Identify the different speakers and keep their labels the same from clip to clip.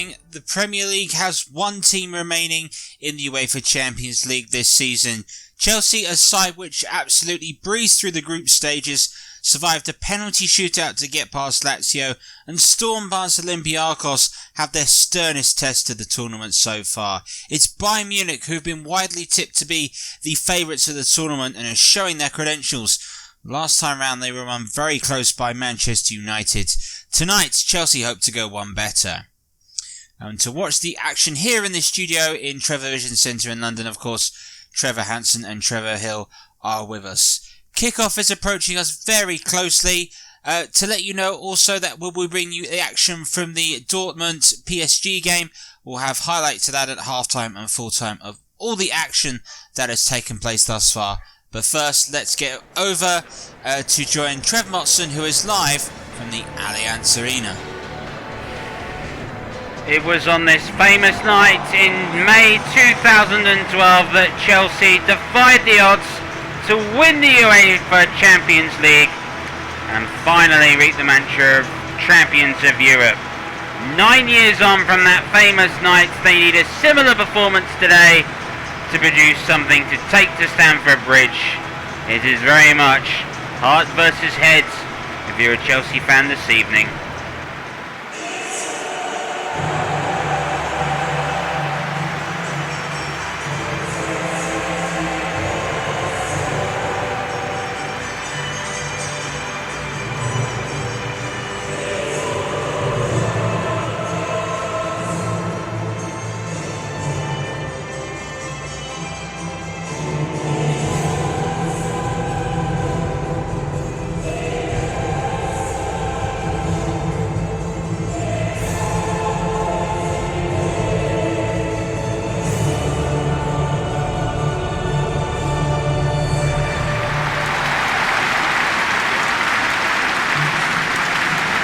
Speaker 1: evening. The Premier League has one team remaining in the UEFA Champions League this season. Chelsea, a side which absolutely breezed through the group stages, survived a penalty shootout to get past Lazio, and Storm Barnes Olympiacos have their sternest test of the tournament so far. It's Bayern Munich who've been widely tipped to be the favourites of the tournament and are showing their credentials. Last time round they were run very close by Manchester United. Tonight, Chelsea hope to go one better. And to watch the action here in the studio in Trevor Vision Centre in London, of course, Trevor Hansen and Trevor Hill are with us. Kickoff is approaching us very closely. To let you know also that we will bring you the action from the Dortmund PSG game. We'll have highlights of that at halftime and full-time of all the action that has taken place thus far. But first, let's get over to join Trev Motson, who is live from the Allianz Arena.
Speaker 2: It was on this famous night in May 2012 that Chelsea defied the odds to win the UEFA Champions League and finally reach the mantra of Champions of Europe. 9 years on from that famous night, they need a similar performance today to produce something to take to Stamford Bridge. It is very much heart versus heads if you're a Chelsea fan this evening.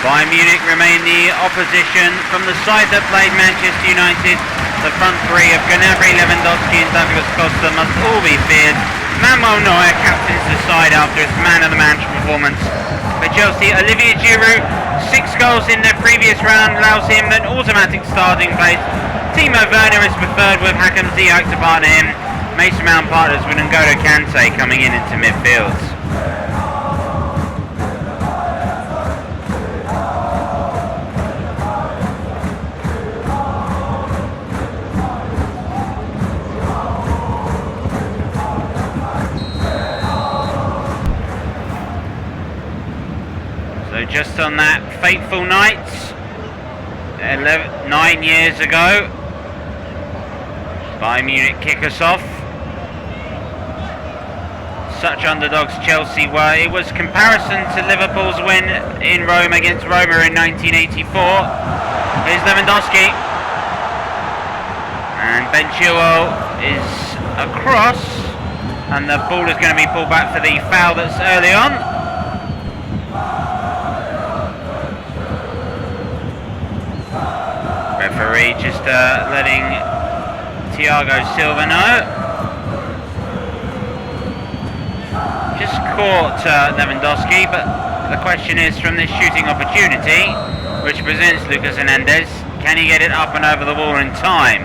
Speaker 2: Bayern Munich remain the opposition from the side that played Manchester United. The front three of Gnabry, Lewandowski and Douglas Costa must all be feared. Manuel Neuer captains the side after his man-of-the-match performance. For Chelsea, Olivier Giroud, 6 goals in their previous round allows him an automatic starting place. Timo Werner is preferred with Hakim Ziyech to partner him. Mason Mount partners with N'Golo Kante coming in into midfield. Just on that fateful night, 9 years ago, Bayern Munich kick us off. Such underdogs Chelsea were. It was comparison to Liverpool's win in Rome against Roma in 1984. Here's Lewandowski. And Ben Chilwell is across. And the ball is going to be pulled back for the foul that's early on. Referee just letting Thiago Silva know. Just caught Lewandowski, but the question is from this shooting opportunity, which presents Lucas Hernandez, can he get it up and over the wall in time?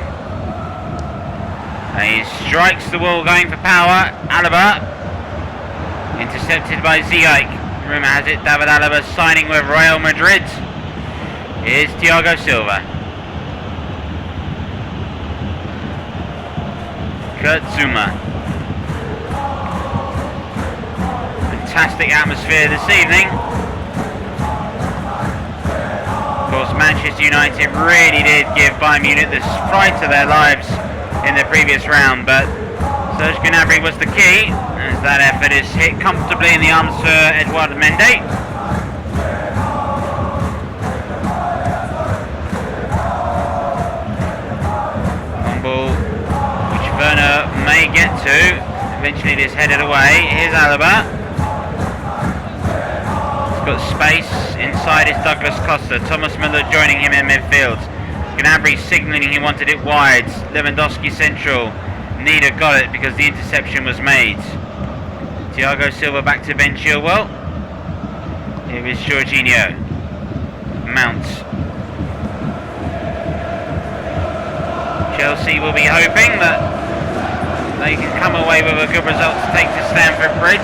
Speaker 2: He strikes the wall going for power. Alaba, intercepted by Ziyech. Rumour has it David Alaba signing with Real Madrid. Here's Thiago Silva. Kurt Zouma. Fantastic atmosphere this evening. Of course, Manchester United really did give Bayern Munich the fright of their lives in the previous round, but Serge Gnabry was the key, as that effort is hit comfortably in the arms for Edouard Mendy. Werner may get to. Eventually it is headed away. Here's Alaba. He's got space. Inside is Douglas Costa. Thomas Müller joining him in midfield. Gnabry signalling he wanted it wide. Lewandowski central. Neither got it because the interception was made. Thiago Silva back to Ben Chilwell. Here is Jorginho. Mount. Chelsea will be hoping that they can come away with a good result to take to Stamford Bridge.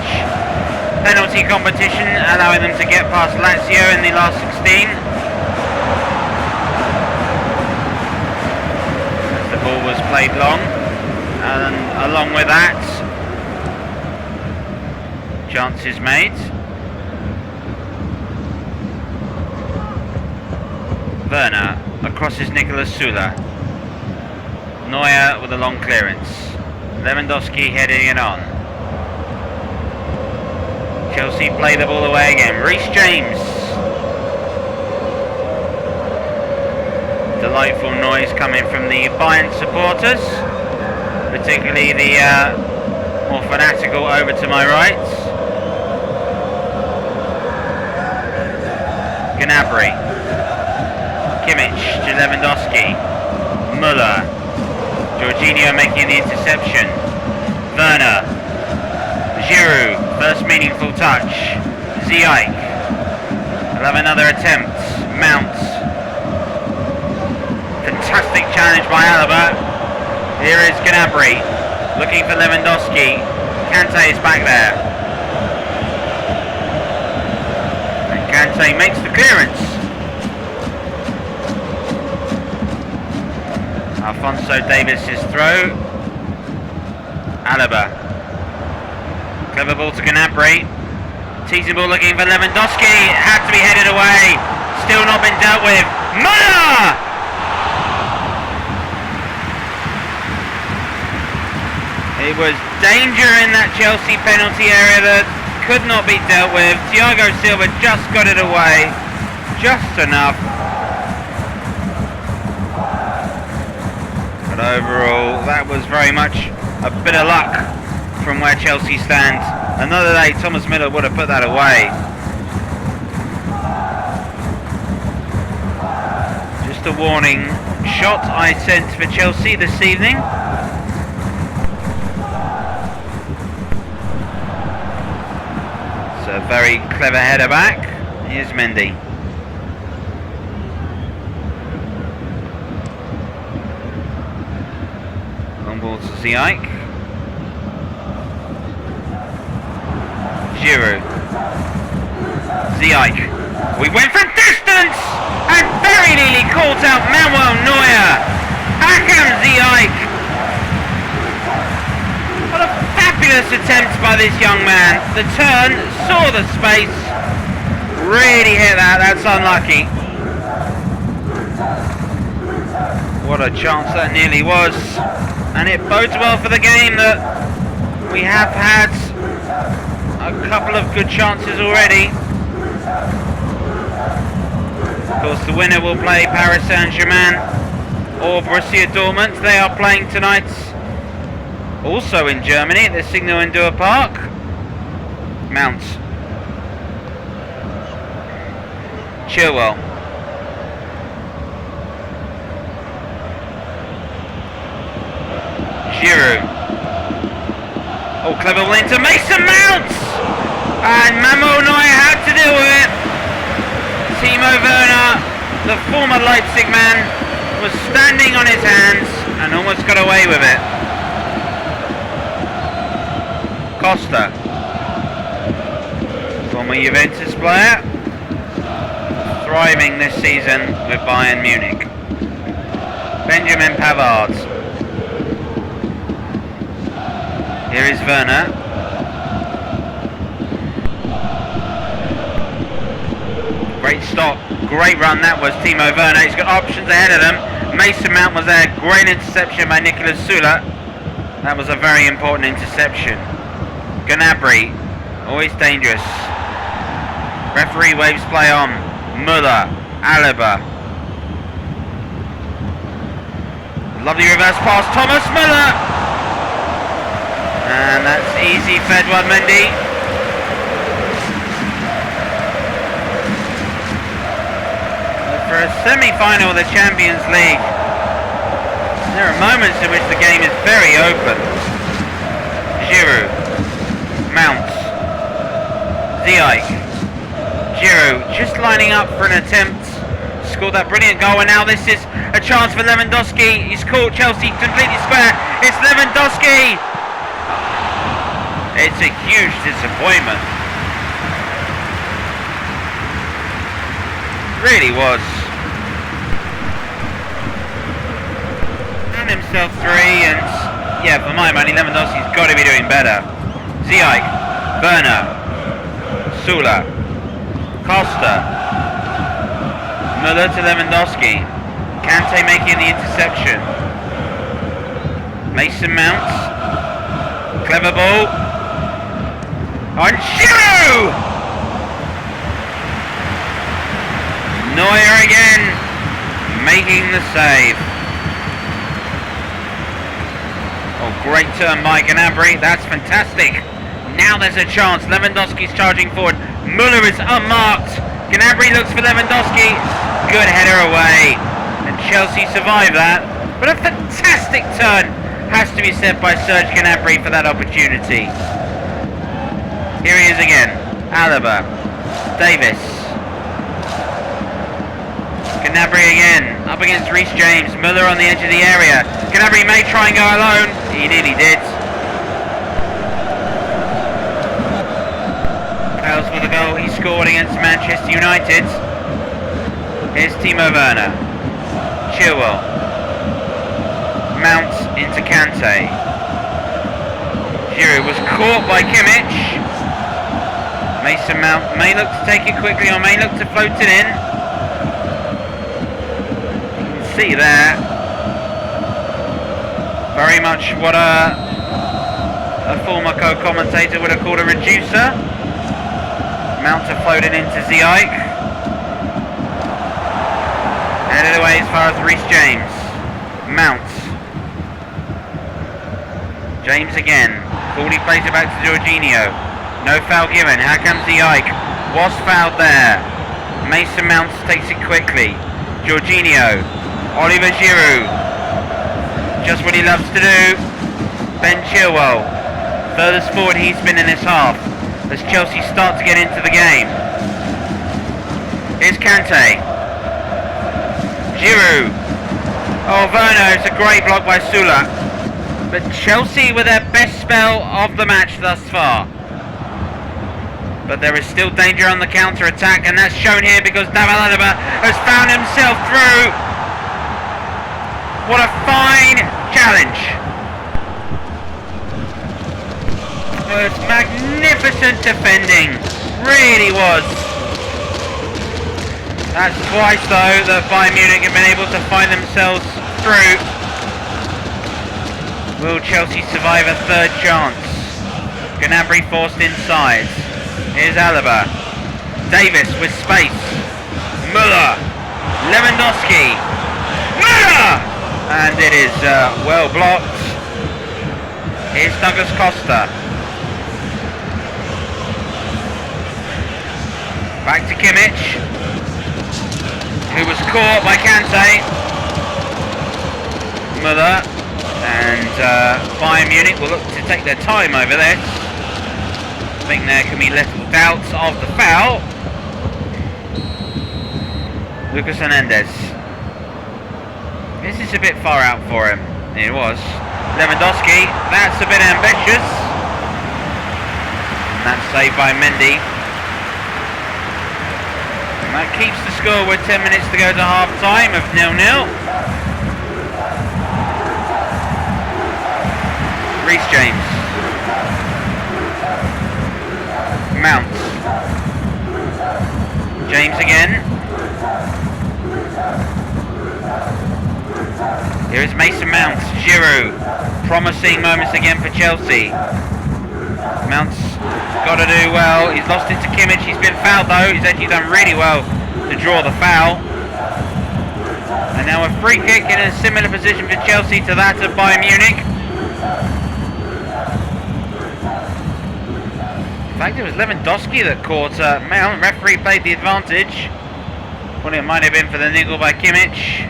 Speaker 2: Penalty competition allowing them to get past Lazio in the last 16. As the ball was played long, and along with that, chances made. Werner across is Nicolas Sula. Neuer with a long clearance. Lewandowski heading it on. Chelsea play the ball away again. Reece James. Delightful noise coming from the Bayern supporters, particularly the more fanatical over to my right. Gnabry. Kimmich to Lewandowski. Müller. Jorginho making the interception. Werner. Giroud. First meaningful touch. Ziyech. We'll have another attempt. Mount. Fantastic challenge by Alaba. Here is Gnabry. Looking for Lewandowski. Kante is back there. And Kante makes the clearance. Alphonso Davies' throw. Alaba. Clever ball to Gnabry. Teasing ball looking for Lewandowski. Had to be headed away. Still not been dealt with. Müller! It was danger in that Chelsea penalty area that could not be dealt with. Thiago Silva just got it away. Just enough. But overall, that was very much a bit of luck from where Chelsea stand. Another day, Thomas Müller would have put that away. Just a warning shot I sent for Chelsea this evening. It's a very clever header back. Here's Mendy. Long ball to Ziyech. Giroud. Ziyech. We went from distance and very nearly caught out Manuel Neuer. Hakim Ziyech. What a fabulous attempt by this young man. The turn, saw the space, really hit that. That's unlucky. What a chance that nearly was. And it bodes well for the game that we have had a couple of good chances already. Of course, the winner will play Paris Saint-Germain or Borussia Dortmund. They are playing tonight, also in Germany, at the Signal Iduna Park. Mount. Chilwell. Giroud. Oh, clever ball into Mason Mount! And Manuel Neuer had to deal with it. Timo Werner, the former Leipzig man, was standing on his hands and almost got away with it. Costa. Former Juventus player. Thriving this season with Bayern Munich. Benjamin Pavard. Here is Werner. Great stop, great run that was Timo Werner. He's got options ahead of them. Mason Mount was there, great interception by Nicolas Sula. That was a very important interception. Gnabry, always dangerous. Referee waves play on. Müller, Alaba. Lovely reverse pass, Thomas Müller. And that's easy fed one, Mendy. For a semi-final of the Champions League, there are moments in which the game is very open. Giroud, Mount, Ziyech, Giroud just lining up for an attempt. Scored that brilliant goal, and now this is A chance for Lewandowski. He's caught Chelsea completely square. It's Lewandowski. It's a huge disappointment. Really was. Found himself three, and yeah, for my money, Lewandowski's got to be doing better. Ziyech, Werner, Sula, Costa. Müller to Lewandowski. Kante making the interception. Mason Mount. Clever ball. On Giroud! Neuer again. Making the save. Oh, great turn by Gnabry. That's fantastic. Now there's a chance. Lewandowski's charging forward. Müller is unmarked. Gnabry looks for Lewandowski. Good header away. And Chelsea survive that. But a fantastic turn has to be said by Serge Gnabry for that opportunity. Here he is again. Alaba. Davis. Gnabry again. Up against Reece James. Müller on the edge of the area. Gnabry may try and go alone. He nearly did. For the goal he scored against Manchester United. Here's Timo Werner. Chilwell. Mount into Kante. Giroud was caught by Kimmich. Mason Mount may look to take it quickly or may look to float it in. You can see there. Very much what a former co-commentator would have called a reducer. Mount to float it into Ziyech. Headed away as far as Reece James. Mount. James again. Cooley plays it back to Jorginho. No foul given. How comes Ziyech? Was fouled there. Mason Mount takes it quickly. Jorginho. Oliver Giroud. Just what he loves to do. Ben Chilwell. Furthest forward he's been in this half. As Chelsea start to get into the game. Here's Kante. Giroud. Oh, Werner, it's a great block by Sula. But Chelsea with their best spell of the match thus far. But there is still danger on the counter-attack, and that's shown here because David Alaba has found himself through. What a fine challenge. Was magnificent defending, really was. That's twice though that Bayern Munich have been able to find themselves through. Will Chelsea survive a third chance? Gnabry forced inside. Here's Alaba. Davis with space. Müller. Lewandowski. Müller! And it is well blocked. Here's Douglas Costa. Back to Kimmich, who was caught by Kante. Müller and Bayern Munich will look to take their time over this. I think there can be little doubts of the foul. Lucas Hernandez. This is a bit far out for him. It was. Lewandowski, that's a bit ambitious. And that's saved by Mendy. And that keeps the score with 10 minutes to go to half time of 0-0. Reece James. Mount. James again. Here is Mason Mount. Giroud. Promising moments again for Chelsea. Mount's got to do well. He's lost it to Kimmich. He's been fouled though. He's actually done really well to draw the foul. And now a free kick in a similar position for Chelsea to that of Bayern Munich. In fact, it was Lewandowski that caught Mount. Referee played the advantage. Well, it might have been for the niggle by Kimmich.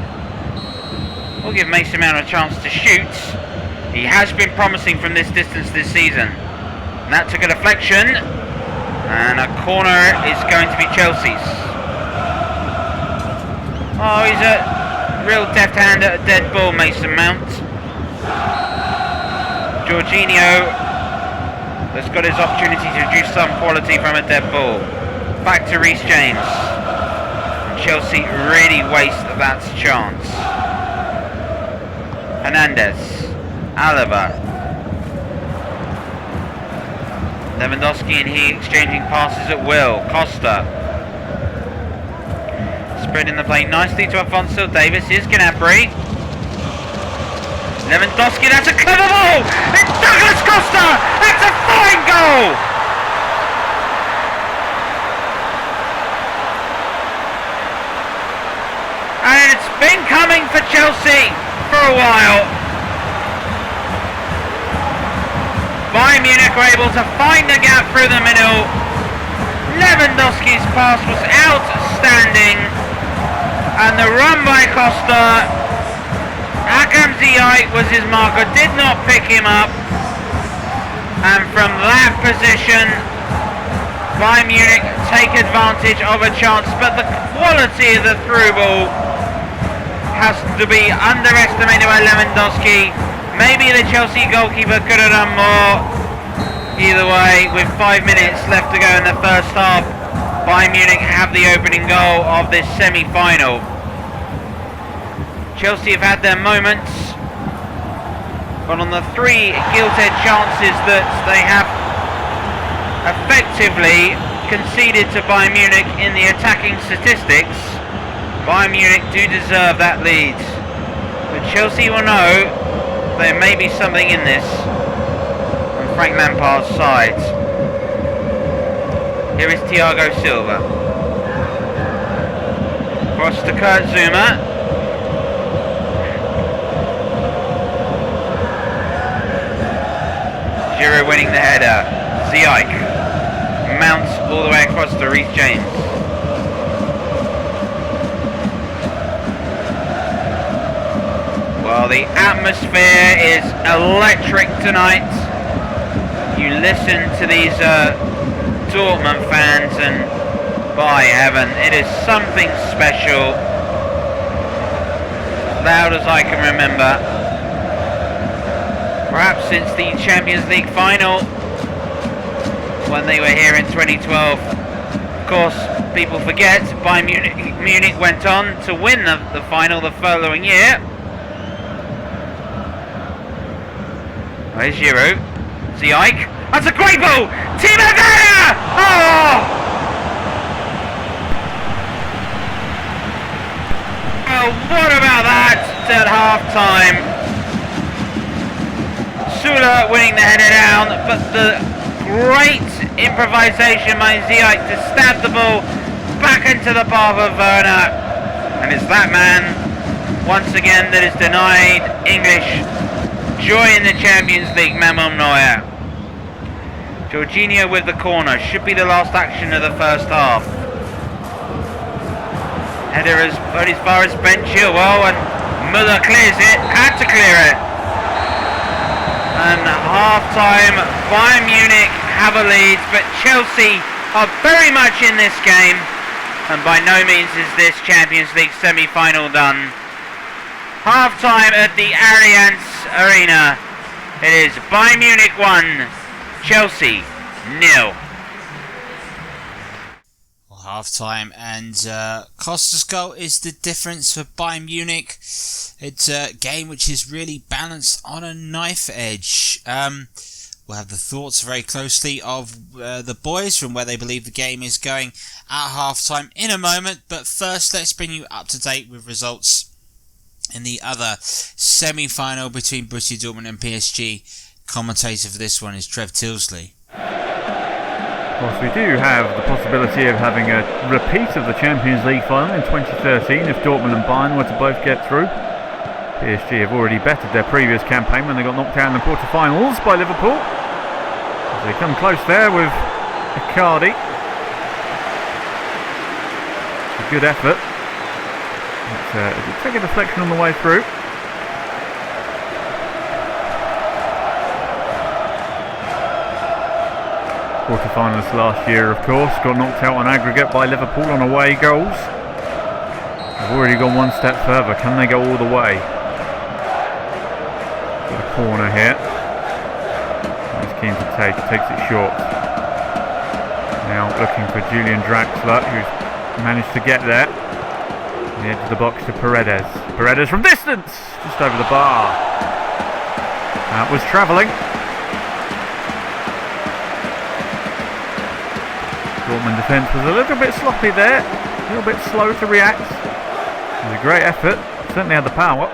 Speaker 2: We'll give Mason Mount a chance to shoot. He has been promising from this distance this season. And that took a deflection. And a corner is going to be Chelsea's. Oh, he's real deft hand at a dead ball, Mason Mount. Jorginho has got his opportunity to produce some quality from a dead ball. Back to Reece James. And Chelsea really waste that chance. Hernandez. Alaba. Lewandowski and he exchanging passes at will. Costa. Spreading the play nicely to Alphonso Davies. Here's Gnabry. Lewandowski, that's a clever ball! It's Douglas Costa! That's a fine goal! And it's been coming for Chelsea for a while. Bayern Munich were able to find the gap through the middle. Lewandowski's pass was outstanding. And the run by Costa, Akam Ziyech was his marker, did not pick him up, and from that position Bayern Munich take advantage of a chance, but the quality of the through ball has to be underestimated by Lewandowski. Maybe the Chelsea goalkeeper could have done more. Either way, with 5 minutes left to go in the first half, Bayern Munich have the opening goal of this semi-final. Chelsea have had their moments, but on the 3 gilt-edged chances that they have effectively conceded to Bayern Munich in the attacking statistics, Bayern Munich do deserve that lead. But Chelsea will know there may be something in this on Frank Lampard's side. Here is Thiago Silva. Cross to Kurt Zouma. Giroud winning the header. Ziyech mounts all the way across to Reece James. Well, the atmosphere is electric tonight. You listen to these Dortmund fans and by heaven, it is something special. Loud as I can remember. Perhaps since the Champions League final when they were here in 2012. Of course, people forget Bayern Munich went on to win the final the following year. There's Giroud. Ziyech. That's a great ball! Timo Werner! Oh! Well, what about that at half-time? Sula winning the header down, but the great improvisation by Ziyech to stab the ball back into the path of Werner. And it's that man, once again, that is denied English joy in the Champions League, Manuel Neuer. Jorginho with the corner, should be the last action of the first half. Header as far as Ben Chilwell, and Müller clears it, had to clear it. And half-time, Bayern Munich have a lead, but Chelsea are very much in this game, and by no means is this Champions League semi-final done. Half-time at the Allianz Arena. It is Bayern Munich 1, Chelsea 0.
Speaker 1: Well, half-time, and Costa's goal is the difference for Bayern Munich. It's a game which is really balanced on a knife edge. We'll have the thoughts very closely of the boys from where they believe the game is going at half-time in a moment. But first, let's bring you up to date with results in the other semi-final between Borussia Dortmund and PSG. Commentator for this one is Clive Tyldesley.
Speaker 3: Of course, we do have the possibility of having a repeat of the Champions League final in 2013 if Dortmund and Bayern were to both get through. PSG have already bettered their previous campaign when they got knocked out in the quarter-finals by Liverpool. As they come close there with Icardi. A good effort. It did take a deflection on the way through. Quarter-finalists last year, of course, got knocked out on aggregate by Liverpool on away goals. They've already gone one step further. Can they go all the way? The corner here. He's keen to takes it short. Now looking for Julian Draxler, who's managed to get there. On the edge of the box to Paredes. Paredes from distance! Just over the bar. That was travelling. Dortmund defence was a little bit sloppy there. A little bit slow to react. It was a great effort. Certainly had the power.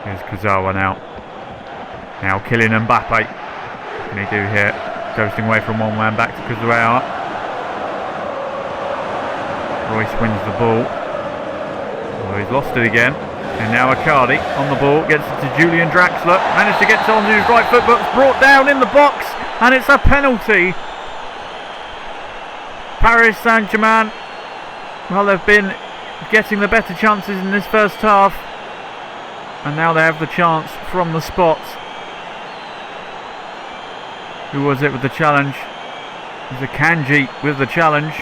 Speaker 3: Here's Kurzawa now. Now Kylian Mbappe. What can he do here? Ghosting away from one man back to Kurzawa. Royce wins the ball. Oh, he's lost it again. And now Icardi on the ball. Gets it to Julian Draxler. Managed to get it onto his right foot, but it's brought down in the box. And it's a penalty. Paris Saint-Germain, well, they've been getting the better chances in this first half. And now they have the chance from the spot. Who was it with the challenge? It was a Kanji with the challenge.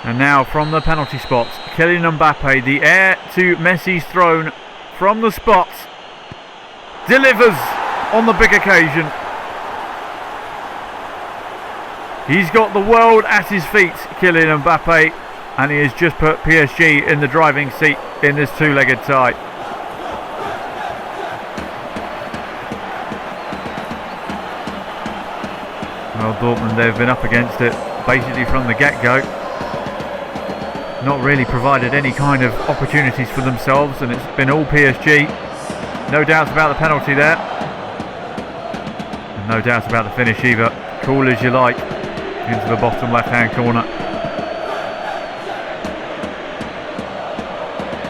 Speaker 3: And now from the penalty spot, Kylian Mbappe, the heir to Messi's throne, from the spot, delivers on the big occasion. He's got the world at his feet, Kylian Mbappe, and he has just put PSG in the driving seat in this two-legged tie. Well, Dortmund, they've been up against it basically from the get-go. Not really provided any kind of opportunities for themselves, and it's been all PSG. No doubts about the penalty there. And no doubts about the finish either. Cool as you like. Into the bottom left-hand corner.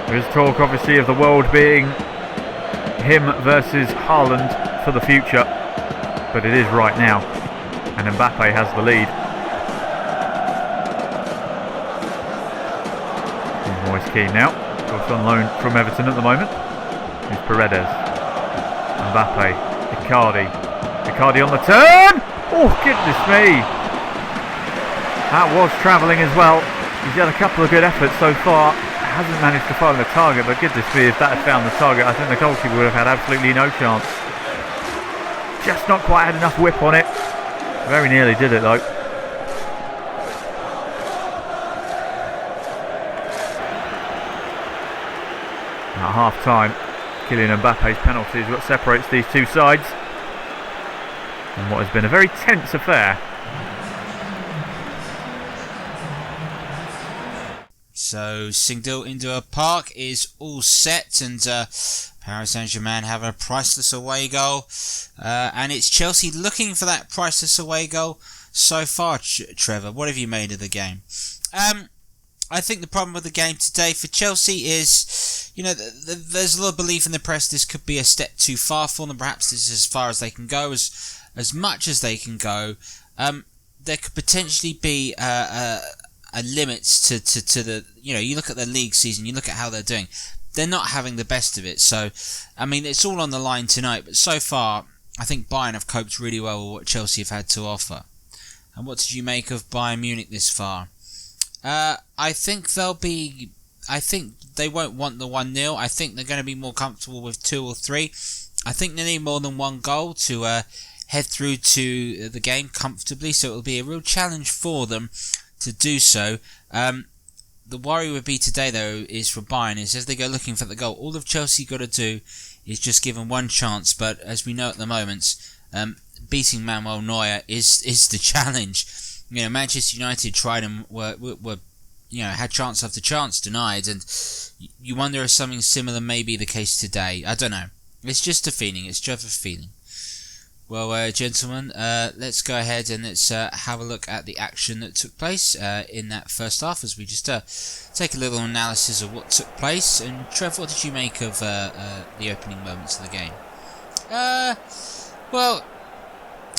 Speaker 3: There's talk, obviously, of the world being him versus Haaland for the future. But it is right now. And Mbappe has the lead. Moise Keane now, goes on loan from Everton at the moment. Here's Paredes, Mbappe, Icardi on the turn. Oh, goodness me! That was travelling as well. He's had a couple of good efforts so far. Hasn't managed to find the target, but goodness me, if that had found the target, I think the goalkeeper would have had absolutely no chance. Just not quite had enough whip on it. Very nearly did it though. At half time, Kylian Mbappe's penalty is what separates these two sides in what has been a very tense affair.
Speaker 1: So Singdil Indoor Park is all set, and Paris Saint-Germain have a priceless away goal, and it's Chelsea looking for that priceless away goal so far. Trevor, what have you made of the game? I think the problem with the game today for Chelsea is, you know, there's a lot of belief in the press this could be a step too far for them. Perhaps this is as far as they can go, as much as they can go. There could potentially be a limits to the, you know, you look at the league season, you look at how they're doing. They're not having the best of it. So, I mean, it's all on the line tonight. But so far, I think Bayern have coped really well with what Chelsea have had to offer. And what did you make of Bayern Munich this far? I think they won't want the 1-0. I think they're going to be more comfortable with 2 or 3. I think they need more than one goal to head through to the game comfortably. So it'll be a real challenge for them to do so. The worry would be today, though, is for Bayern, is as they go looking for the goal, all of Chelsea got to do is just give them one chance. But as we know at the moment, beating Manuel Neuer is the challenge. You know, Manchester United tried and were had chance after chance denied, and you wonder if something similar may be the case today. I don't know. It's just a feeling. It's just a feeling. Well, gentlemen, let's go ahead and let's have a look at the action that took place in that first half, as we just take a little analysis of what took place. And Trev, what did you make of the opening moments of the game? Well,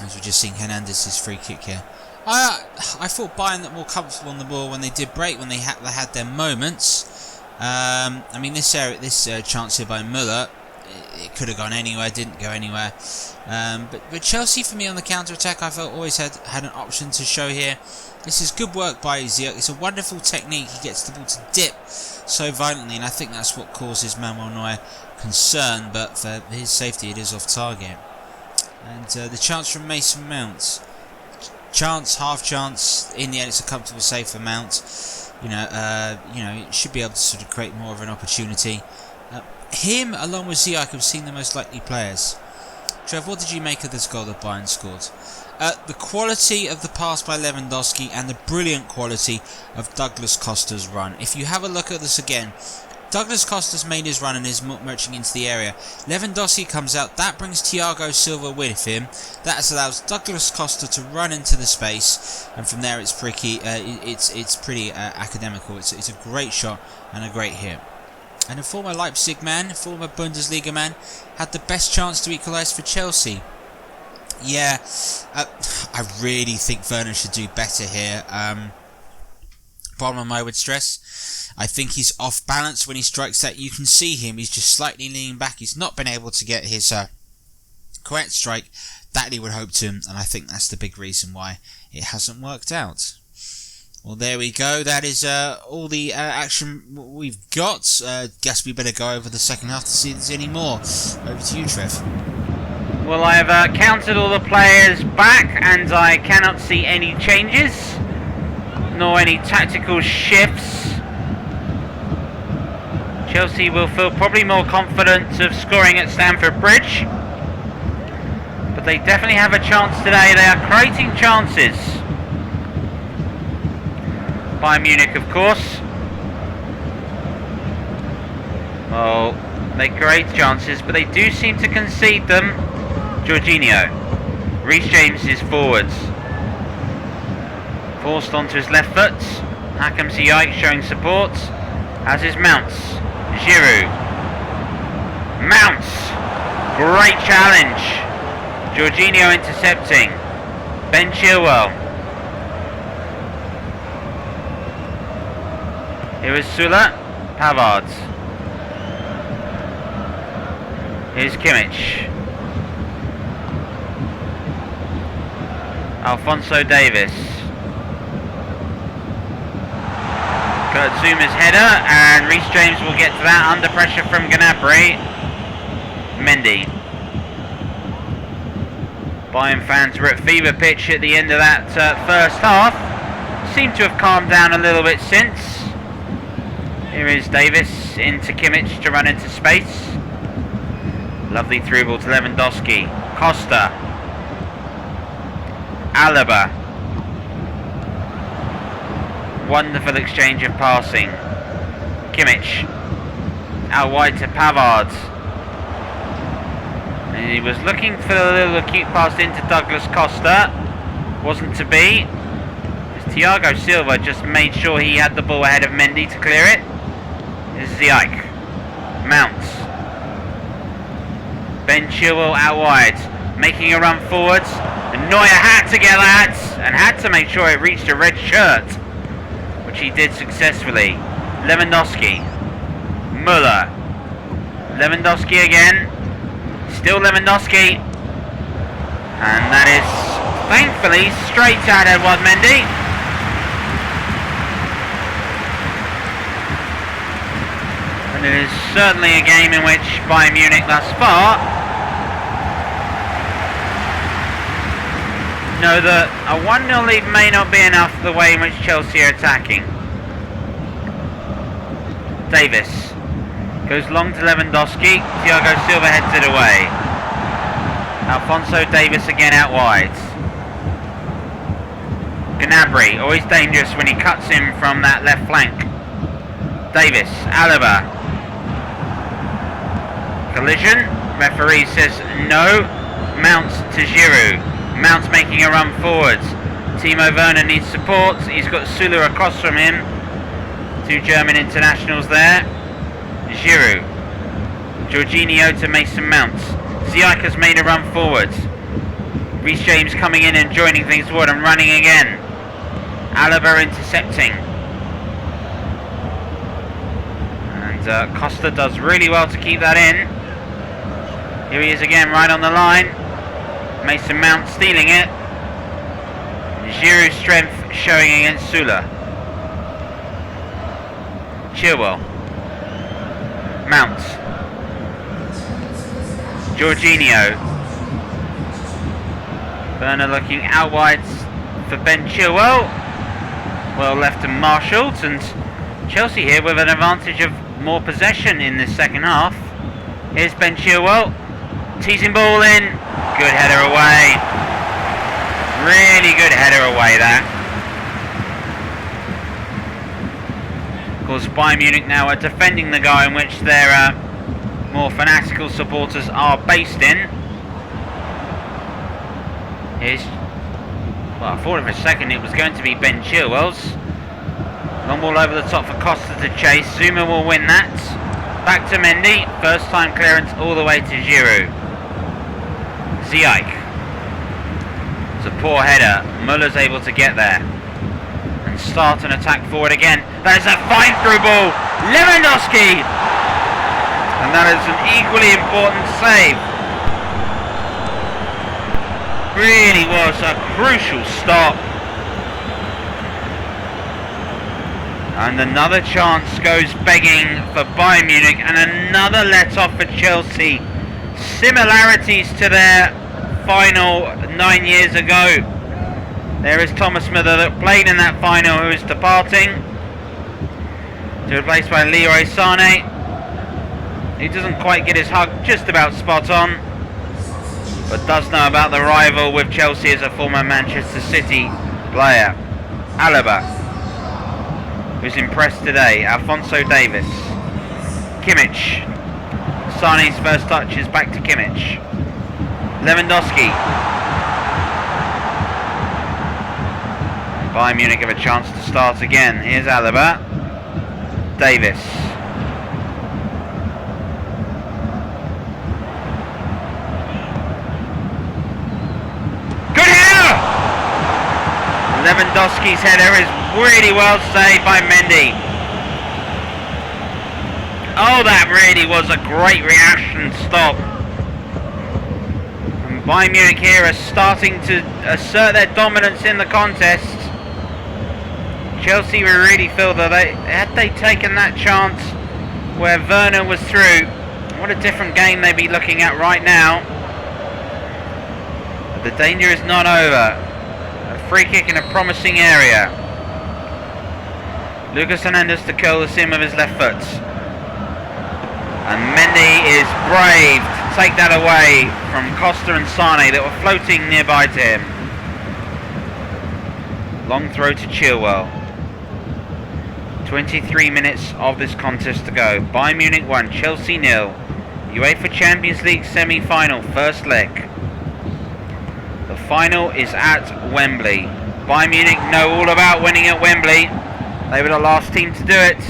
Speaker 1: as we're just seeing Hernandez's free kick here. I thought Bayern looked more comfortable on the ball when they did break, when they had their moments. I mean, this chance here by Müller, it could have gone anywhere, didn't go anywhere. But Chelsea, for me, on the counter-attack, I felt always had an option to show here. This is good work by Ziyech. It's a wonderful technique. He gets the ball to dip so violently, and I think that's what causes Manuel Neuer concern, but for his safety it is off target. And the chance from Mason Mount. Chance, half chance. In the end, it's a comfortable save for Mount. You know, it should be able to sort of create more of an opportunity. Him, along with Ziyech, have seen the most likely players. Trev, what did you make of this goal that Bayern scored? The quality of the pass by Lewandowski and the brilliant quality of Douglas Costa's run. If you have a look at this again, Douglas Costa's made his run and is marching into the area. Lewandowski comes out. That brings Thiago Silva with him. That allows Douglas Costa to run into the space, and from there it's pretty academical. It's a great shot and a great hit. And a former Leipzig man, former Bundesliga man, had the best chance to equalise for Chelsea. Yeah, I really think Werner should do better here. Problem I would stress, I think he's off balance when he strikes that. You can see him, he's just slightly leaning back. He's not been able to get his correct strike that he would hope to, and I think that's the big reason why it hasn't worked out. Well, there we go. That is all the action we've got. Guess we better go over the second half to see if there's any more. Over to you, Trev.
Speaker 2: Well, I have counted all the players back, and I cannot see any changes, nor any tactical shifts. Chelsea will feel probably more confident of scoring at Stamford Bridge, but they definitely have a chance today. They are creating chances. Bayern Munich, of course. Well, they create chances, but they do seem to concede them. Jorginho. Reece James is forwards. Forced onto his left foot. Hakim Ziyech showing support. As is Mounts. Giroud. Mounts. Great challenge. Jorginho intercepting. Ben Chilwell. Here is Sula. Pavard. Here's Kimmich. Alphonso Davies. Kurt Zuma's header, and Reece James will get to that under pressure from Gnabry. Mendy. Bayern fans were at fever pitch at the end of that first half. Seem to have calmed down a little bit since. Here is Davies into Kimmich to run into space. Lovely through ball to Lewandowski. Costa. Alaba. Wonderful exchange of passing. Kimmich. Out wide to Pavard. And he was looking for a little acute pass into Douglas Costa. Wasn't to be. As Thiago Silva just made sure he had the ball ahead of Mendy to clear it. This is Ziyech. Mounts. Ben Chilwell out wide. Making a run forwards. And Neuer had to get that and had to make sure it reached a red shirt, which he did successfully. Lewandowski. Müller. Lewandowski again. Still Lewandowski. And that is, thankfully, straight at Edouard Mendy. And it is certainly a game in which Bayern Munich thus far know that a 1-0 lead may not be enough the way in which Chelsea are attacking. Davies goes long to Lewandowski. Thiago Silva heads it away. Alphonso Davies again out wide. Gnabry, always dangerous when he cuts him from that left flank. Davies, Alaba. Collision. Referee says no. Mounts to Giroud. Mounts making a run forwards. Timo Werner needs support. He's got Sula across from him. Two German internationals there. Giroud. Jorginho to Mason Mount. Ziyech has made a run forwards. Reece James coming in and joining things forward and running again. Alaba intercepting. And Costa does really well to keep that in. Here he is again, right on the line. Mason Mount stealing it. Giroud's strength showing against Sula. Chilwell. Mount. Jorginho. Werner looking out wide for Ben Chilwell. Well left and marshalled, and Chelsea here with an advantage of more possession in this second half. Here's Ben Chilwell. Teasing ball in. Good header away. Really good header away there. Of course, Bayern Munich now are defending the goal in which their more fanatical supporters are based in. Here's, well, I thought for a second it was going to be Ben Chilwell's. Long ball over the top for Costa to chase. Zuma will win that. Back to Mendy. First time clearance all the way to Giroud. Ziyech. It's a poor header. Muller's able to get there and start an attack forward again. That is a fine through ball. Lewandowski! And that is an equally important save. Really was a crucial stop. And another chance goes begging for Bayern Munich, and another let off for Chelsea. Similarities to their final 9 years ago. There is Thomas Müller that played in that final, who is departing to be replaced by Leroy Sané. He doesn't quite get his hug just about spot on, but does know about the rival with Chelsea as a former Manchester City player. Alaba, who's impressed today. Alphonso Davies. Kimmich. Sané's first touch is back to Kimmich. Lewandowski. Bayern Munich have a chance to start again. Here's Alaba. Davies. Good header! Lewandowski's header is really well saved by Mendy. Oh, that really was a great reaction stop. And Bayern Munich here are starting to assert their dominance in the contest. Chelsea will really feel that had they taken that chance where Werner was through, what a different game they'd be looking at right now. But the danger is not over. A free kick in a promising area. Lucas Hernandez to curl this in with his left foot. And Mendy is brave to take that away from Costa and Sané that were floating nearby to him. Long throw to Chilwell. 23 minutes of this contest to go. Bayern Munich 1, Chelsea 0. UEFA Champions League semi-final, first leg. The final is at Wembley. Bayern Munich know all about winning at Wembley. They were the last team to do it.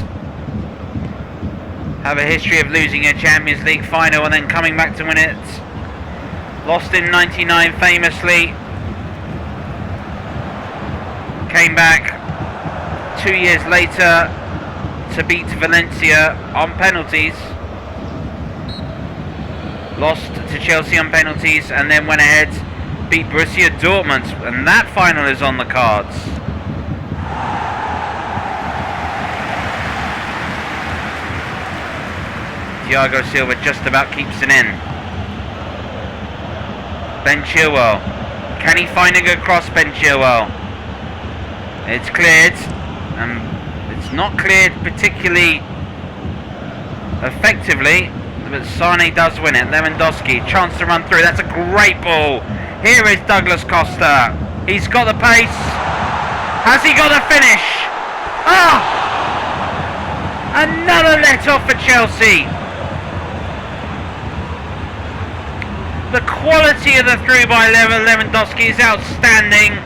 Speaker 2: Have a history of losing a Champions League final and then coming back to win it. Lost in 99 famously. Came back 2 years later to beat Valencia on penalties. Lost to Chelsea on penalties and then went ahead, beat Borussia Dortmund, and that final is on the cards. Thiago Silva just about keeps it in. Ben Chilwell. Can he find a good cross, Ben Chilwell? It's cleared. It's not cleared particularly effectively, but Sané does win it. Lewandowski, chance to run through. That's a great ball. Here is Douglas Costa. He's got the pace. Has he got the finish? Ah! Another let off for Chelsea. The quality of the through by Lewandowski is outstanding.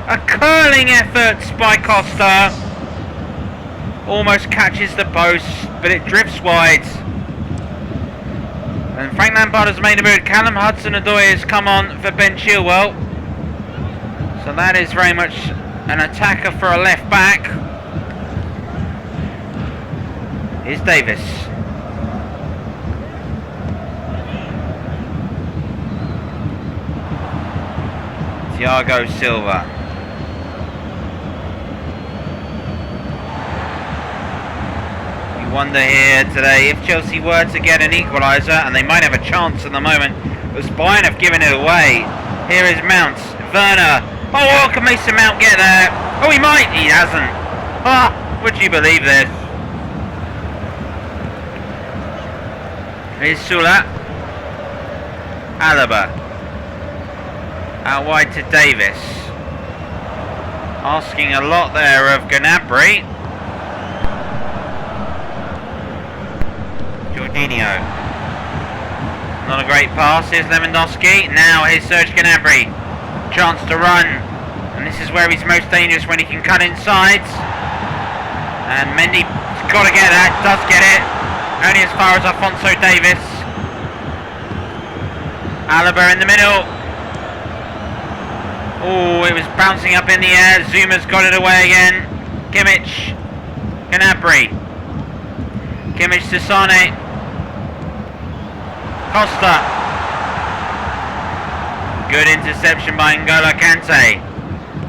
Speaker 2: A curling effort by Costa. Almost catches the post, but it drifts wide. And Frank Lampard has made a move. Callum Hudson-Odoi has come on for Ben Chilwell. So that is very much an attacker for a left back. Here's Davies. Thiago Silva. You wonder here today if Chelsea were to get an equaliser, and they might have a chance at the moment, as Bayern have given it away. Here is Mount. Werner. Oh, can Mason Mount get there? Oh, he might. He hasn't. Ah, would you believe this? Here's Sula. Alaba. Out wide to Davis. Asking a lot there of Gnabry. Jorginho. Not a great pass. Here's Lewandowski. Now here's Serge Gnabry. Chance to run. And this is where he's most dangerous, when he can cut inside. And Mendy's got to get that. Does get it. Only as far as Alphonso Davis. Alaba in the middle. Oh, it was bouncing up in the air. Zuma's got it away again. Kimmich. Gnabry. Kimmich to Sane. Costa. Good interception by N'Golo Kante.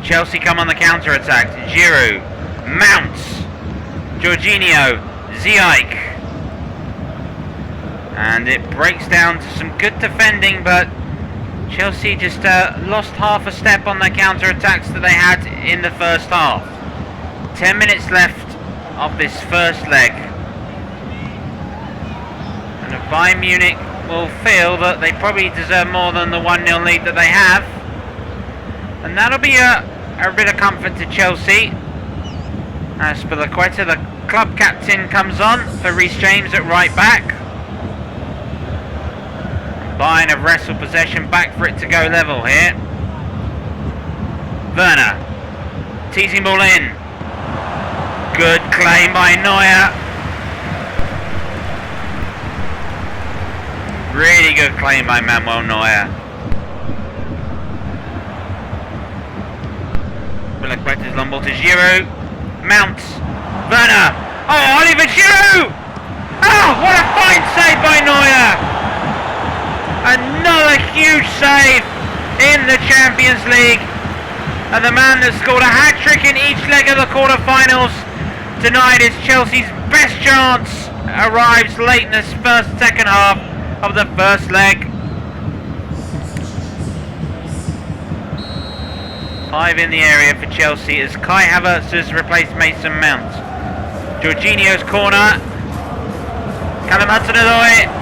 Speaker 2: Chelsea come on the counter-attack. Giroud. Mount. Jorginho. Ziyech. And it breaks down to some good defending, but Chelsea just lost half a step on the counter-attacks that they had in the first half. 10 minutes left of this first leg. And if Bayern Munich will feel that they probably deserve more than the 1-0 lead that they have. And that'll be a bit of comfort to Chelsea. As Spilicueta, the club captain, comes on for Reece James at right back. Bayern have wrestled possession back for it to go level here. Werner. Teasing ball in. Good claim by Neuer. Really good claim by Manuel Neuer. Spilicueta's long ball to Giroud. Mount. Werner. Oh, Oliver Giroud! Oh, what a fine save by Neuer! Another huge save in the Champions League, and the man that scored a hat-trick in each leg of the quarter-finals tonight is Chelsea's best chance. Arrives late in the second half of the first leg. 5 in the area for Chelsea as Kai Havertz has replaced Mason Mount. Jorginho's corner. Callum Hudson-Odoi.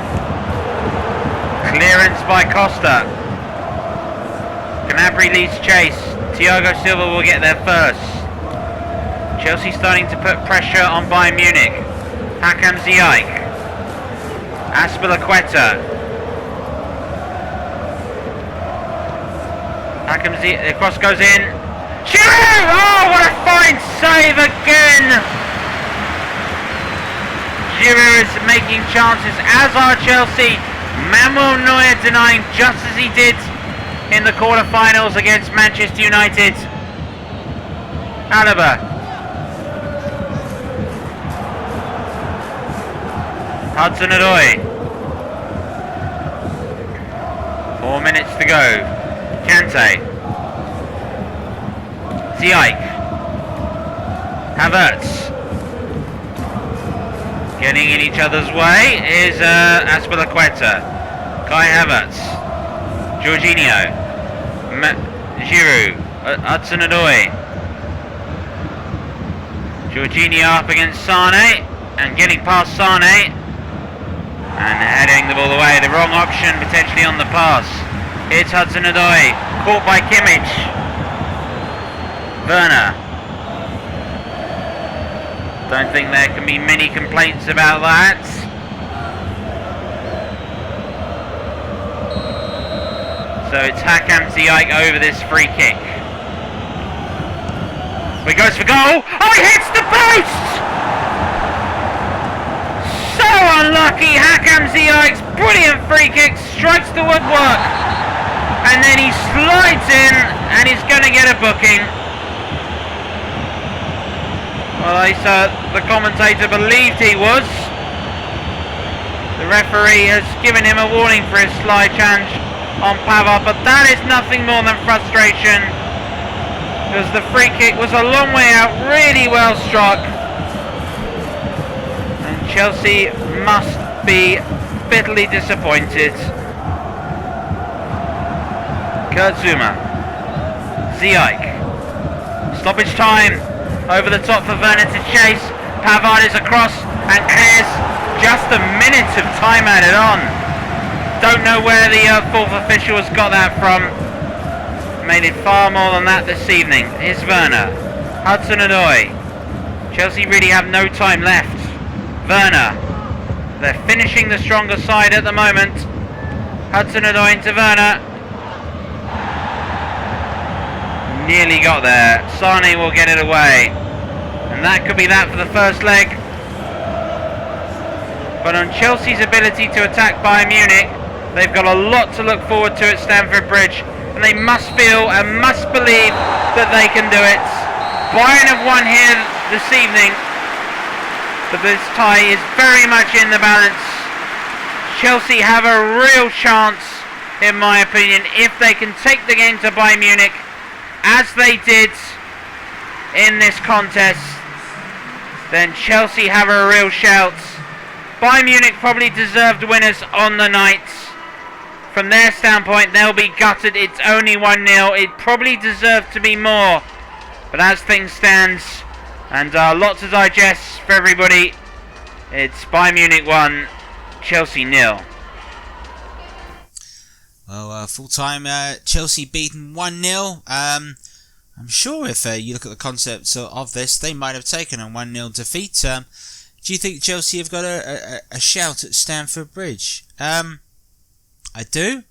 Speaker 2: Clearance by Costa. Gnabry leads chase. Thiago Silva will get there first. Chelsea starting to put pressure on Bayern Munich. Hakan Ziyech. Spilicueta. Hakan Ziyech. The cross goes in. Giroud! Oh, what a fine save again! Giroud is making chances, as are Chelsea. Manuel Neuer denying just as he did in the quarter-finals against Manchester United. Alaba. Hudson-Odoi. 4 minutes to go. Kante. Ziyech. Havertz. Getting in each other's way is Spilicueta. Kai Havertz. Jorginho. Giroud. Hudson-Odoi. Jorginho up against Sane. And getting past Sane. And heading the ball away. The wrong option potentially on the pass. It's Hudson-Odoi. Caught by Kimmich. Werner. Don't think there can be many complaints about that. So it's Hakan Ziyech over this free kick. He goes for goal. Oh, he hits the post! So unlucky. Hakan Ziyech's brilliant free kick strikes the woodwork. And then he slides in and he's going to get a booking. Well, the commentator believed he was. The referee has given him a warning for his slide on Pavard, but that is nothing more than frustration, because the free kick was a long way out, really well struck, and Chelsea must be bitterly disappointed. Kurt Zouma, Ziyech, stoppage time, over the top for Werner to chase. Pavard is across and clears. Just a minute of time added on. Don't know where the fourth official has got that from. Made it far more than that this evening. Here's Werner, Hudson-Odoi. Chelsea really have no time left. Werner, they're finishing the stronger side at the moment. Hudson-Odoi into Werner. Nearly got there. Sane will get it away, and that could be that for the first leg. But on Chelsea's ability to attack Bayern Munich, they've got a lot to look forward to at Stamford Bridge, and they must feel and must believe that they can do it. Bayern have won here this evening, but this tie is very much in the balance. Chelsea have a real chance, in my opinion, if they can take the game to Bayern Munich, as they did in this contest. Then Chelsea have a real shout. Bayern Munich probably deserved winners on the night. From their standpoint, they'll be gutted. It's only 1-0. It probably deserved to be more. But as things stand, and a lot to digest for everybody, it's Bayern Munich 1, Chelsea 0.
Speaker 1: Well, full-time, Chelsea beaten 1-0. I'm sure if you look at the concepts of this, they might have taken a 1-0 defeat. Do you think Chelsea have got a shout at Stamford Bridge? I do.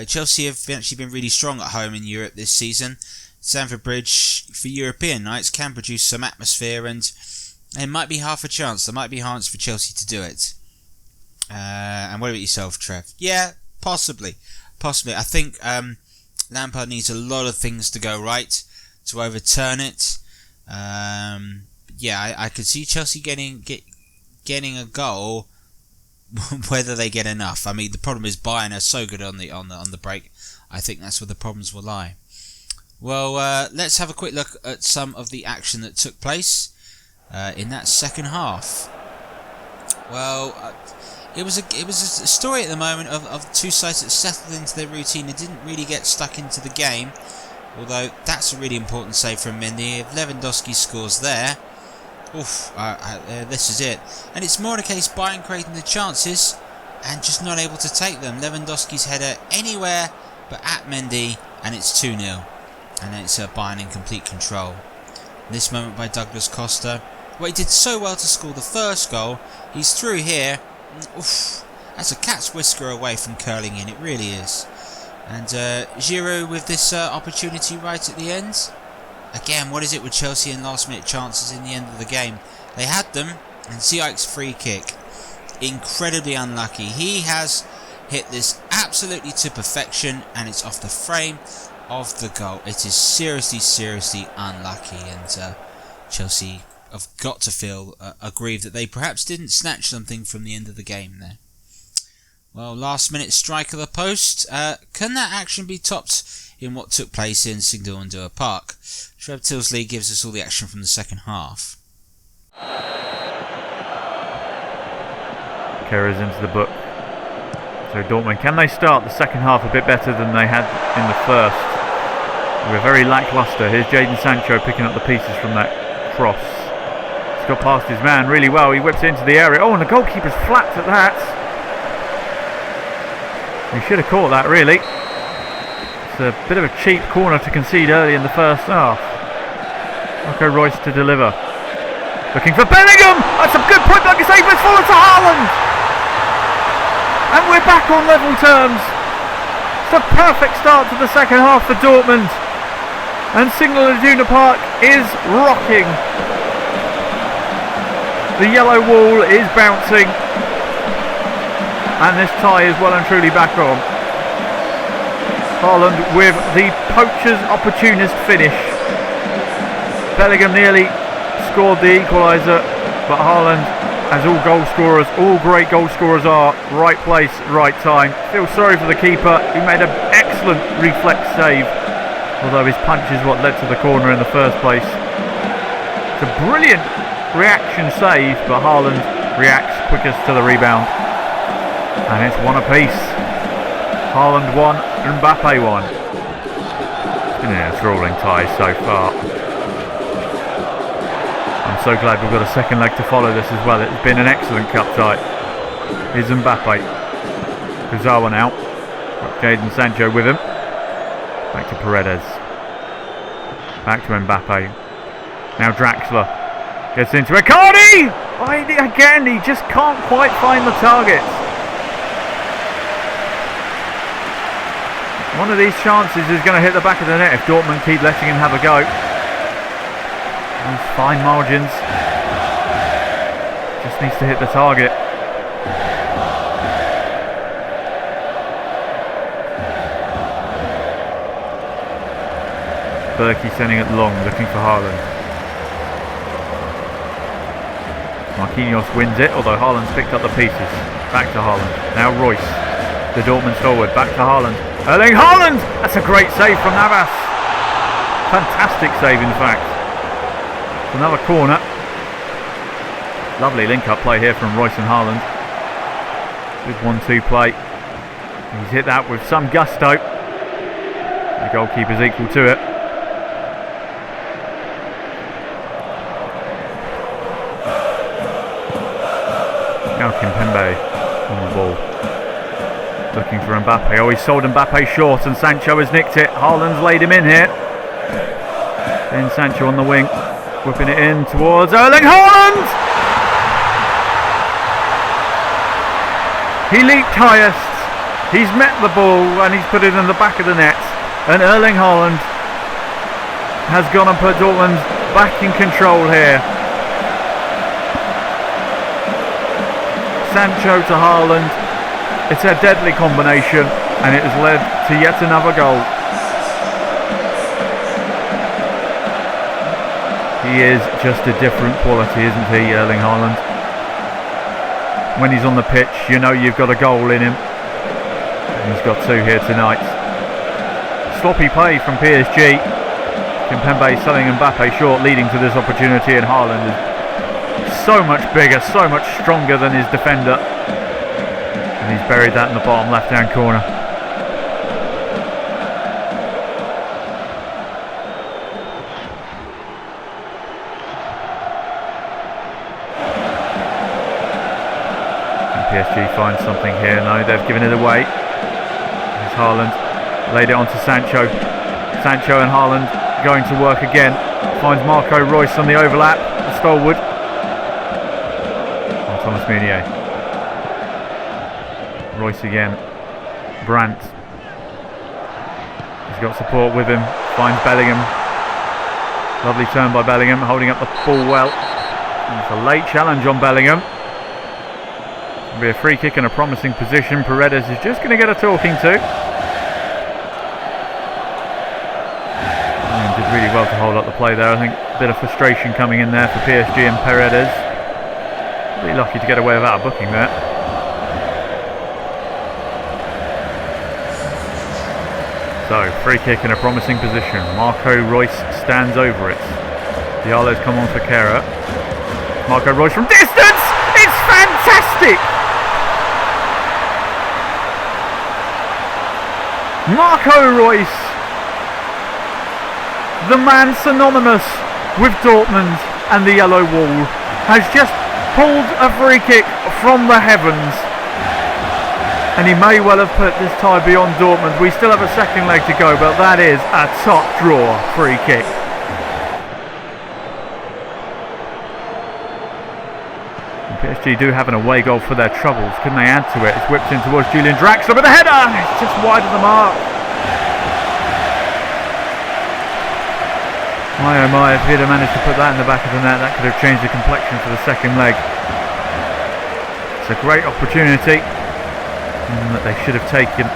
Speaker 1: Chelsea have actually been really strong at home in Europe this season. Stamford Bridge, for European nights, can produce some atmosphere, and there might be half a chance. There might be a chance for Chelsea to do it. And what about yourself, Trev? Yeah, possibly. I think Lampard needs a lot of things to go right to overturn it. I could see Chelsea getting a goal, whether they get enough. I mean, the problem is Bayern are so good on the break. I think that's where the problems will lie. Well, let's have a quick look at some of the action that took place in that second half. Well, it was a story at the moment of two sides that settled into their routine and didn't really get stuck into the game. Although that's a really important save from Mendy. If Lewandowski scores there, this is it. And it's more a case Bayern creating the chances and just not able to take them. Lewandowski's header anywhere but at Mendy, and it's 2-0. And it's Bayern in complete control. This moment by Douglas Costa. Well, he did so well to score the first goal. He's through here. That's a cat's whisker away from curling in. It really is. And Giroud with this opportunity right at the end. Again, what is it with Chelsea and last minute chances in the end of the game? They had them, and Ziyech's free kick. Incredibly unlucky. He has hit this absolutely to perfection, and it's off the frame of the goal. It is seriously unlucky, and Chelsea have got to feel aggrieved that they perhaps didn't snatch something from the end of the game there. Well, last minute strike of the post. Can that action be topped in what took place in Sigdal Park? Clive Tyldesley gives us all the action from the second half.
Speaker 3: Carries into the book. So Dortmund, can they start the second half a bit better than they had in the first? We're very lacklustre. Here's Jadon Sancho picking up the pieces from that cross. He's got past his man really well. He whips it into the area. Oh, and the goalkeeper's flat at that. He should have caught that, really. It's a bit of a cheap corner to concede early in the first half. Marco Reus to deliver. Looking for Bellingham! That's a good point, like I say, but it's fallen to Haaland! And we're back on level terms. It's a perfect start to the second half for Dortmund. And Signal Iduna Park is rocking. The yellow wall is bouncing. And this tie is well and truly back on. Haaland with the poacher's opportunist finish. Bellingham nearly scored the equaliser, but Haaland as all goal scorers, all great goal scorers are. Right place, right time. Feel sorry for the keeper, who made an excellent reflex save, although his punch is what led to the corner in the first place. It's a brilliant reaction save, but Haaland reacts quickest to the rebound. And it's one apiece. Haaland 1, Mbappe 1. It's been an enthralling tie so far. I'm so glad we've got a second leg to follow this as well. It's been an excellent cup tie. Here's Mbappe. Kurzawa now. Got Jadon Sancho with him. Back to Paredes. Back to Mbappe. Now Draxler. Gets into Icardi! Again, he just can't quite find the target. One of these chances is going to hit the back of the net if Dortmund keep letting him have a go. Those fine margins. Just needs to hit the target. Berkey sending it long, looking for Haaland. Marquinhos wins it, although Haaland's picked up the pieces. Back to Haaland. Now Royce. The Dortmund forward. Back to Haaland. Erling Haaland! That's a great save from Navas. Fantastic save, in fact. Another corner. Lovely link-up play here from Royce and Haaland. Good 1-2 play. He's hit that with some gusto. The goalkeeper's equal to it. Now Kimpembe on the ball. Looking for Mbappe. Oh, he's sold Mbappe short and Sancho has nicked it. Haaland's laid him in here. Then Sancho on the wing. Whipping it in towards Erling Haaland! He leaped highest. He's met the ball and he's put it in the back of the net. And Erling Haaland has gone and put Dortmund back in control here. Sancho to Haaland. It's a deadly combination and it has led to yet another goal. He is just a different quality, isn't he, Erling Haaland? When he's on the pitch, you know you've got a goal in him. And he's got two here tonight. Sloppy play from PSG. Kimpembe selling Mbappe short, leading to this opportunity, and Haaland is so much bigger, so much stronger than his defender. And he's buried that in the bottom left-hand corner. PSG finds something here. No, they've given it away. There's Haaland. Laid it onto Sancho. Sancho and Haaland going to work again. Finds Marco Royce on the overlap. The stalwart. And Thomas Meunier. Royce again. Brandt. He's got support with him. Finds Bellingham. Lovely turn by Bellingham. Holding up the ball well. And it's a late challenge on Bellingham. It'll be a free kick in a promising position. Paredes is just going to get a talking to. And did really well to hold up the play there. I think a bit of frustration coming in there for PSG and Paredes. Really lucky to get away without a booking there. So, free kick in a promising position. Marco Royce stands over it. The Alaves come on for Kehrer. Marco Royce from distance! It's fantastic! Marco Royce, the man synonymous with Dortmund and the yellow wall, has just pulled a free kick from the heavens, and he may well have put this tie beyond Dortmund. We still have a second leg to go, but that is a top draw free kick. PSG do have an away goal for their troubles. Can they add to it? It's whipped in towards Julian Draxler with a header. It's just wide of the mark. My oh my, if he'd have managed to put that in the back of the net, that could have changed the complexion for the second leg. It's a great opportunity that they should have taken.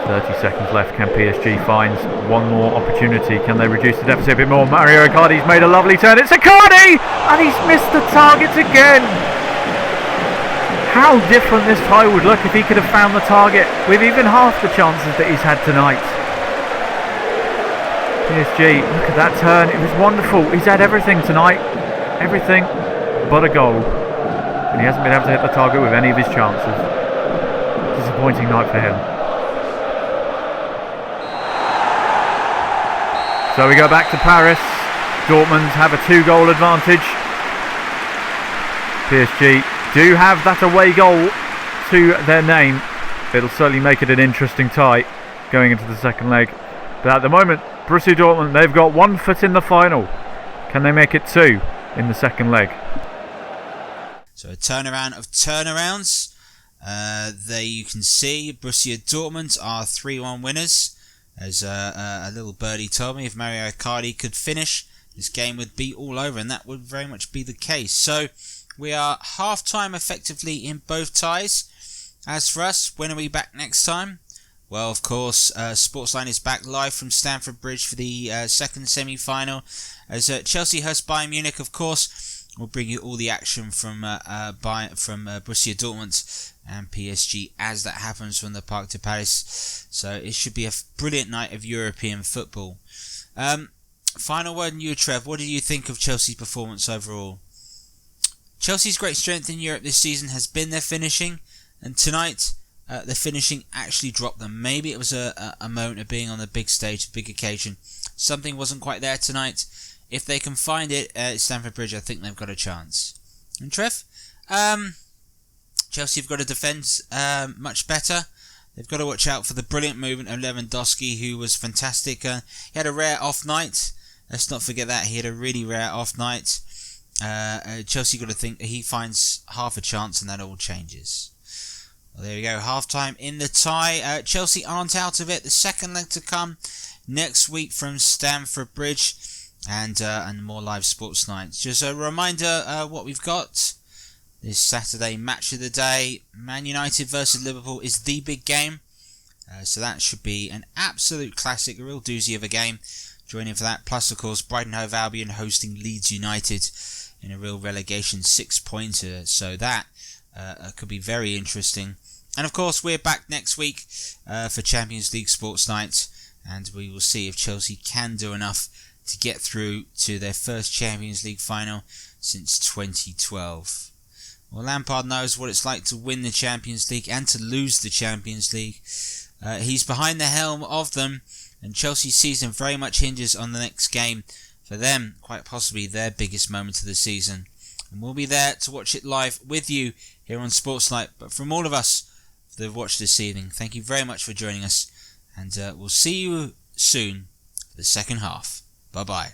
Speaker 3: 30 seconds left. Can PSG find one more opportunity? Can they reduce the deficit a bit more? Mario Icardi's made a lovely turn. It's Icardi! And he's missed the target again. How different this tie would look if he could have found the target with even half the chances that he's had tonight. PSG, look at that turn. It was wonderful. He's had everything tonight. Everything but a goal. And he hasn't been able to hit the target with any of his chances. Disappointing night for him. So we go back to Paris. Dortmund have a 2-goal advantage. PSG do have that away goal to their name. It'll certainly make it an interesting tie going into the second leg. But at the moment, Borussia Dortmund, they've got 1 foot in the final. Can they make it 2 in the second leg?
Speaker 1: So a turnaround of turnarounds. There you can see Borussia Dortmund are 3-1 winners. As a little birdie told me, if Mario Icardi could finish, this game would be all over, and that would very much be the case. So we are half-time effectively in both ties. As for us, when are we back next time? Well, of course, Sportsnight is back live from Stamford Bridge for the second semi-final. As Chelsea host Bayern Munich, of course, we'll bring you all the action from Borussia Dortmund and PSG as that happens from the Parc des Palaces. So it should be a brilliant night of European football. Final word on you, Trev. What do you think of Chelsea's performance overall? Chelsea's great strength in Europe this season has been their finishing, and tonight the finishing actually dropped them. Maybe it was a moment of being on the big stage, a big occasion. Something wasn't quite there tonight. If they can find it at Stamford Bridge, I think they've got a chance. And Trev, Chelsea have got to defend much better. They've got to watch out for the brilliant movement of Lewandowski, who was fantastic. He had a rare off night. Let's not forget that. He had a really rare off night. Chelsea got to think he finds half a chance and that all changes. Well, there we go. Half-time in the tie. Chelsea aren't out of it. The second leg to come next week from Stamford Bridge. And more live sports nights. Just a reminder what we've got. This Saturday match of the day. Man United versus Liverpool is the big game. So that should be an absolute classic. A real doozy of a game. Joining for that. Plus, of course, Brighton Hove Albion hosting Leeds United in a real relegation 6-pointer. So that could be very interesting. And of course, we're back next week for Champions League Sports Night. And we will see if Chelsea can do enough to get through to their first Champions League final since 2012. Well, Lampard knows what it's like to win the Champions League and to lose the Champions League. He's behind the helm of them, and Chelsea's season very much hinges on the next game. For them, quite possibly their biggest moment of the season. And we'll be there to watch it live with you here on Sportsnight. But from all of us that have watched this evening, thank you very much for joining us. And we'll see you soon for the second half. Bye-bye.